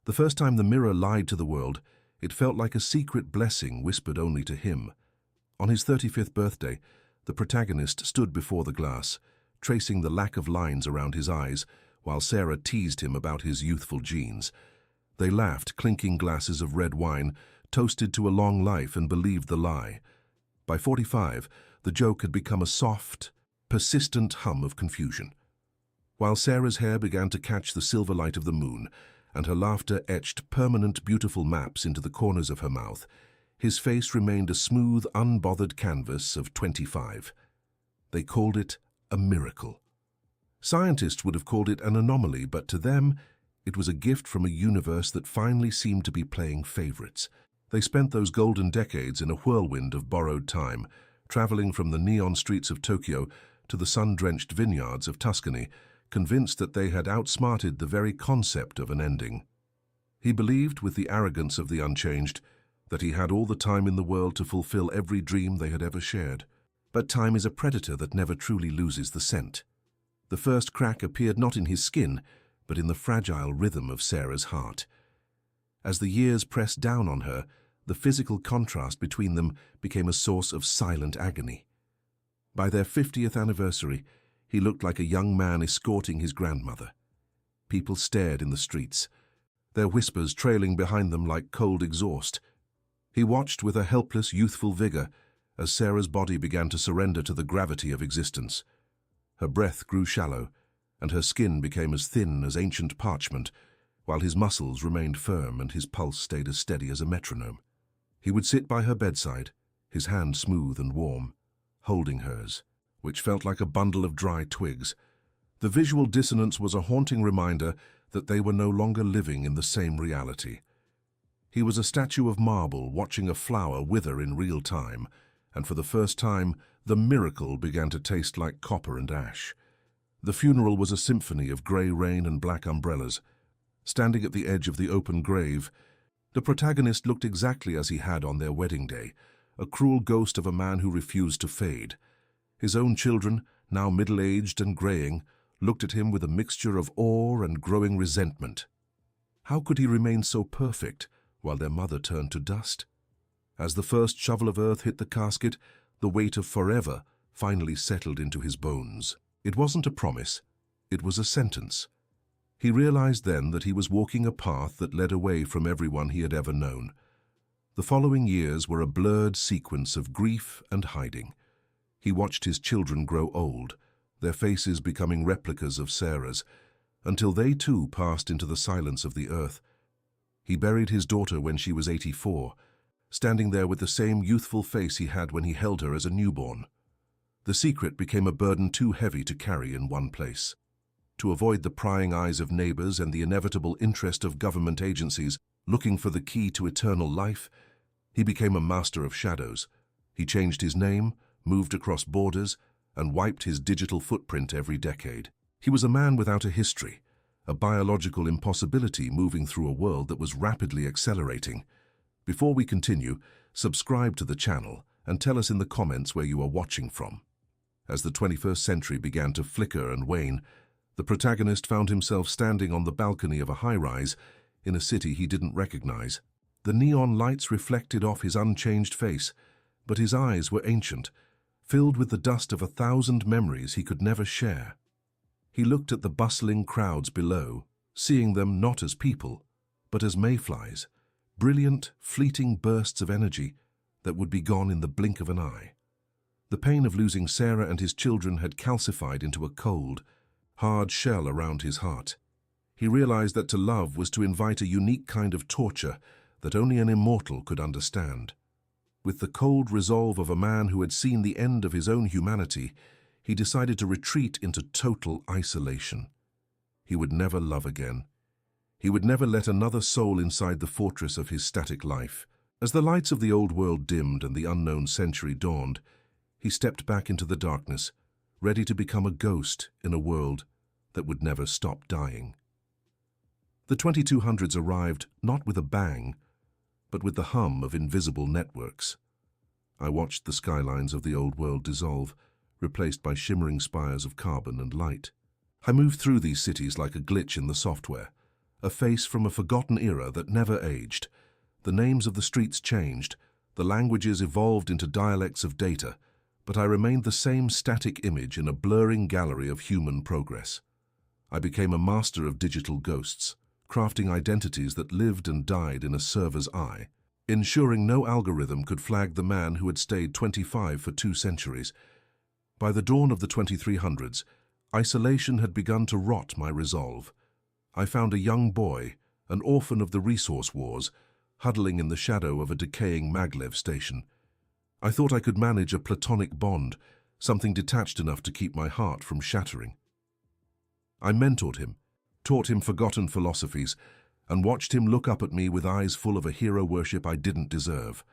The first time the mirror lied to the world, it felt like a secret blessing whispered only to him. On his 35th birthday, the protagonist stood before the glass, tracing the lack of lines around his eyes, while Sarah teased him about his youthful genes. They laughed, clinking glasses of red wine, toasted to a long life, and believed the lie. By 45, the joke had become a soft, persistent hum of confusion. While Sarah's hair began to catch the silver light of the moon, and her laughter etched permanent, beautiful maps into the corners of her mouth, his face remained a smooth, unbothered canvas of 25. They called it a miracle. Scientists would have called it an anomaly, but to them, it was a gift from a universe that finally seemed to be playing favorites. They spent those golden decades in a whirlwind of borrowed time, traveling from the neon streets of Tokyo to the sun-drenched vineyards of Tuscany, convinced that they had outsmarted the very concept of an ending. He believed, with the arrogance of the unchanged, that he had all the time in the world to fulfill every dream they had ever shared. But time is a predator that never truly loses the scent. The first crack appeared not in his skin, but in the fragile rhythm of Sarah's heart. As the years pressed down on her, the physical contrast between them became a source of silent agony. By their 50th anniversary, he looked like a young man escorting his grandmother. People stared in the streets, their whispers trailing behind them like cold exhaust. He watched with a helpless, youthful vigor as Sarah's body began to surrender to the gravity of existence. Her breath grew shallow, and her skin became as thin as ancient parchment, while his muscles remained firm and his pulse stayed as steady as a metronome. He would sit by her bedside, his hand smooth and warm, holding hers, which felt like a bundle of dry twigs. The visual dissonance was a haunting reminder that they were no longer living in the same reality. He was a statue of marble watching a flower wither in real time, and for the first time, the miracle began to taste like copper and ash. The funeral was a symphony of grey rain and black umbrellas. Standing at the edge of the open grave, the protagonist looked exactly as he had on their wedding day, a cruel ghost of a man who refused to fade. His own children, now middle-aged and greying, looked at him with a mixture of awe and growing resentment. How could he remain so perfect while their mother turned to dust? As the first shovel of earth hit the casket, the weight of forever finally settled into his bones. It wasn't a promise, it was a sentence. He realized then that he was walking a path that led away from everyone he had ever known. The following years were a blurred sequence of grief and hiding. He watched his children grow old, their faces becoming replicas of Sarah's, until they too passed into the silence of the earth. He buried his daughter when she was 84, standing there with the same youthful face he had when he held her as a newborn. The secret became a burden too heavy to carry in one place. To avoid the prying eyes of neighbors and the inevitable interest of government agencies looking for the key to eternal life, he became a master of shadows. He changed his name, moved across borders, and wiped his digital footprint every decade. He was a man without a history, a biological impossibility moving through a world that was rapidly accelerating. Before we continue, subscribe to the channel and tell us in the comments where you are watching from. As the 21st century began to flicker and wane, the protagonist found himself standing on the balcony of a high-rise in a city he didn't recognize. The neon lights reflected off his unchanged face, but his eyes were ancient, filled with the dust of 1,000 memories he could never share. He looked at the bustling crowds below, seeing them not as people, but as mayflies, brilliant, fleeting bursts of energy that would be gone in the blink of an eye. The pain of losing Sarah and his children had calcified into a cold, hard shell around his heart. He realized that to love was to invite a unique kind of torture that only an immortal could understand. With the cold resolve of a man who had seen the end of his own humanity, he decided to retreat into total isolation. He would never love again. He would never let another soul inside the fortress of his static life. As the lights of the old world dimmed and the unknown century dawned, he stepped back into the darkness, ready to become a ghost in a world that would never stop dying. The 2200s arrived not with a bang, but with the hum of invisible networks. I watched the skylines of the old world dissolve, replaced by shimmering spires of carbon and light. I moved through these cities like a glitch in the software, a face from a forgotten era that never aged. The names of the streets changed, the languages evolved into dialects of data, but I remained the same static image in a blurring gallery of human progress. I became a master of digital ghosts, crafting identities that lived and died in a server's eye, ensuring no algorithm could flag the man who had stayed 25 for 2 centuries. By the dawn of the 2300s, isolation had begun to rot my resolve. I found a young boy, an orphan of the resource wars, huddling in the shadow of a decaying maglev station. I thought I could manage a platonic bond, something detached enough to keep my heart from shattering. I mentored him, taught him forgotten philosophies, and watched him look up at me with eyes full of a hero worship I didn't deserve.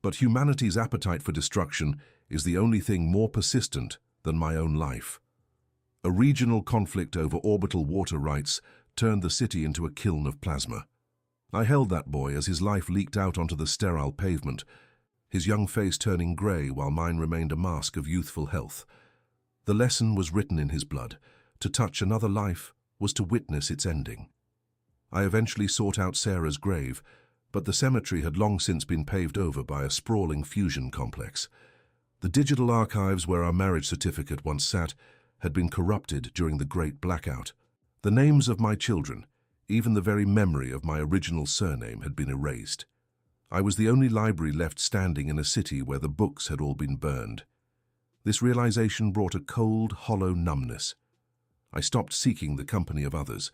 But humanity's appetite for destruction is the only thing more persistent than my own life. A regional conflict over orbital water rights turned the city into a kiln of plasma. I held that boy as his life leaked out onto the sterile pavement, his young face turning grey while mine remained a mask of youthful health. The lesson was written in his blood. To touch another life was to witness its ending. I eventually sought out Sarah's grave, but the cemetery had long since been paved over by a sprawling fusion complex. The digital archives where our marriage certificate once sat had been corrupted during the Great Blackout. The names of my children, even the very memory of my original surname, had been erased. I was the only library left standing in a city where the books had all been burned. This realization brought a cold, hollow numbness. I stopped seeking the company of others,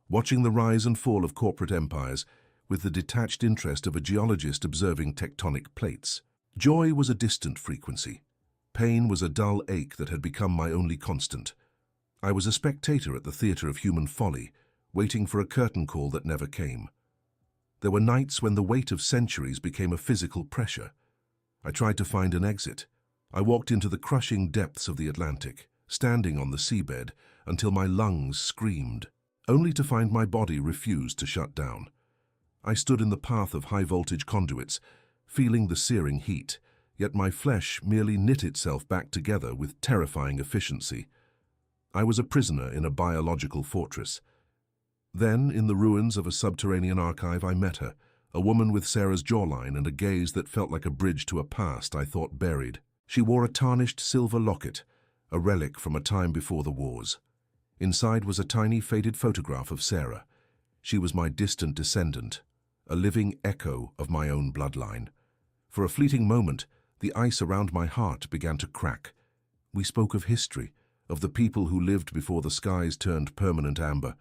watching the rise and fall of corporate empires with the detached interest of a geologist observing tectonic plates. Joy was a distant frequency. Pain was a dull ache that had become my only constant. I was a spectator at the theater of human folly, waiting for a curtain call that never came. There were nights when the weight of centuries became a physical pressure. I tried to find an exit. I walked into the crushing depths of the Atlantic, standing on the seabed until my lungs screamed, only to find my body refused to shut down. I stood in the path of high-voltage conduits, feeling the searing heat, yet my flesh merely knit itself back together with terrifying efficiency. I was a prisoner in a biological fortress. Then, in the ruins of a subterranean archive, I met her, a woman with Sarah's jawline and a gaze that felt like a bridge to a past I thought buried. She wore a tarnished silver locket, a relic from a time before the wars. Inside was a tiny faded photograph of Sarah. She was my distant descendant, a living echo of my own bloodline. For a fleeting moment, the ice around my heart began to crack. We spoke of history, of the people who lived before the skies turned permanent amber.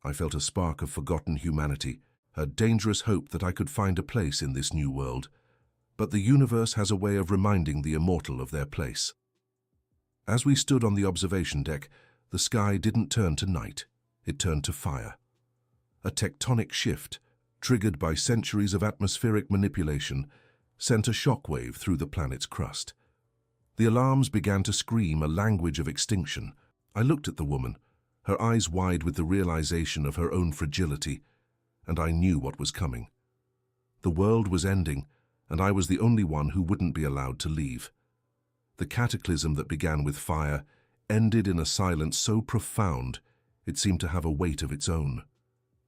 I felt a spark of forgotten humanity, a dangerous hope that I could find a place in this new world. But the universe has a way of reminding the immortal of their place. As we stood on the observation deck, the sky didn't turn to night, it turned to fire. A tectonic shift, triggered by centuries of atmospheric manipulation, sent a shockwave through the planet's crust. The alarms began to scream a language of extinction. I looked at the woman, her eyes wide with the realization of her own fragility, and I knew what was coming. The world was ending, and I was the only one who wouldn't be allowed to leave. The cataclysm that began with fire ended in a silence so profound it seemed to have a weight of its own.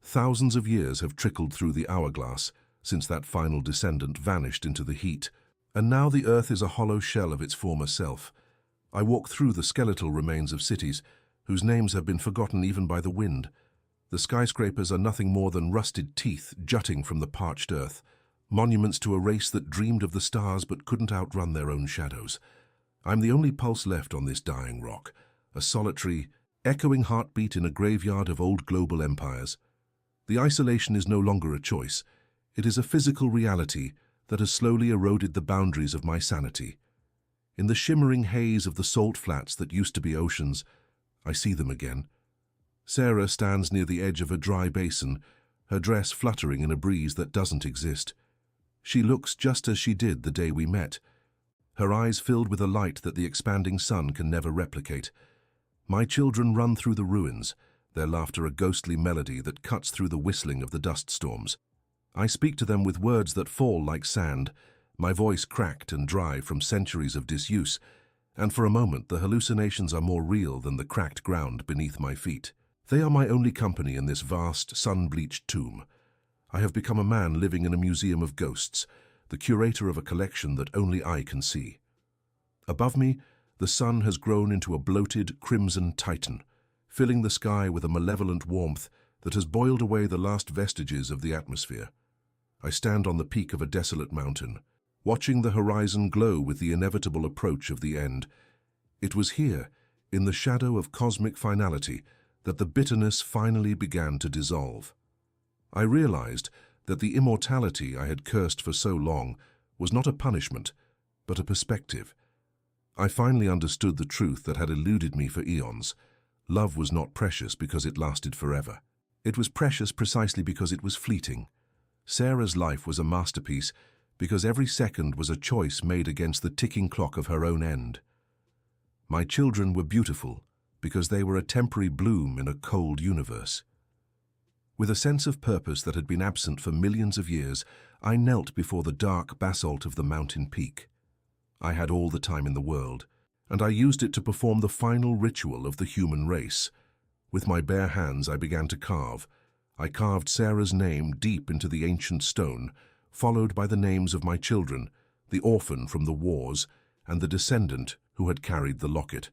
Thousands of years have trickled through the hourglass since that final descendant vanished into the heat, and now the Earth is a hollow shell of its former self. I walk through the skeletal remains of cities whose names have been forgotten even by the wind. The skyscrapers are nothing more than rusted teeth jutting from the parched earth, monuments to a race that dreamed of the stars but couldn't outrun their own shadows. I'm the only pulse left on this dying rock, a solitary, echoing heartbeat in a graveyard of old global empires. The isolation is no longer a choice. It is a physical reality that has slowly eroded the boundaries of my sanity. In the shimmering haze of the salt flats that used to be oceans, I see them again. Sarah stands near the edge of a dry basin, her dress fluttering in a breeze that doesn't exist. She looks just as she did the day we met, her eyes filled with a light that the expanding sun can never replicate. My children run through the ruins, their laughter a ghostly melody that cuts through the whistling of the dust storms. I speak to them with words that fall like sand, my voice cracked and dry from centuries of disuse, and for a moment the hallucinations are more real than the cracked ground beneath my feet. They are my only company in this vast, sun-bleached tomb. I have become a man living in a museum of ghosts, the curator of a collection that only I can see. Above me, the sun has grown into a bloated, crimson titan, filling the sky with a malevolent warmth that has boiled away the last vestiges of the atmosphere. I stand on the peak of a desolate mountain, watching the horizon glow with the inevitable approach of the end. It was here, in the shadow of cosmic finality, that the bitterness finally began to dissolve. I realized that the immortality I had cursed for so long was not a punishment, but a perspective. I finally understood the truth that had eluded me for eons. Love was not precious because it lasted forever. It was precious precisely because it was fleeting. Sarah's life was a masterpiece because every second was a choice made against the ticking clock of her own end. My children were beautiful because they were a temporary bloom in a cold universe. With a sense of purpose that had been absent for millions of years, I knelt before the dark basalt of the mountain peak. I had all the time in the world, and I used it to perform the final ritual of the human race. With my bare hands I began to carve. I carved Sarah's name deep into the ancient stone, followed by the names of my children, the orphan from the wars, and the descendant who had carried the locket.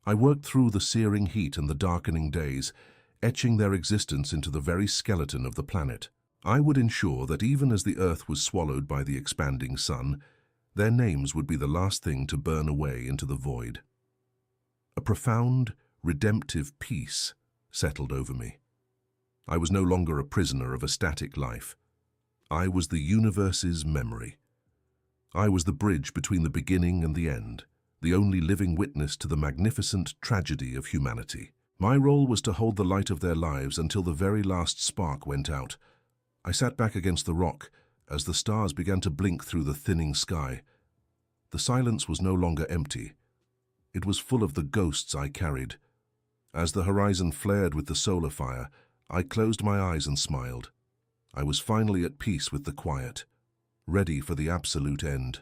I worked through the searing heat and the darkening days, etching their existence into the very skeleton of the planet. I would ensure that even as the earth was swallowed by the expanding sun, their names would be the last thing to burn away into the void. A profound, redemptive peace settled over me. I was no longer a prisoner of a static life. I was the universe's memory. I was the bridge between the beginning and the end, the only living witness to the magnificent tragedy of humanity. My role was to hold the light of their lives until the very last spark went out. I sat back against the rock as the stars began to blink through the thinning sky. The silence was no longer empty. It was full of the ghosts I carried. As the horizon flared with the solar fire, I closed my eyes and smiled. I was finally at peace with the quiet, ready for the absolute end.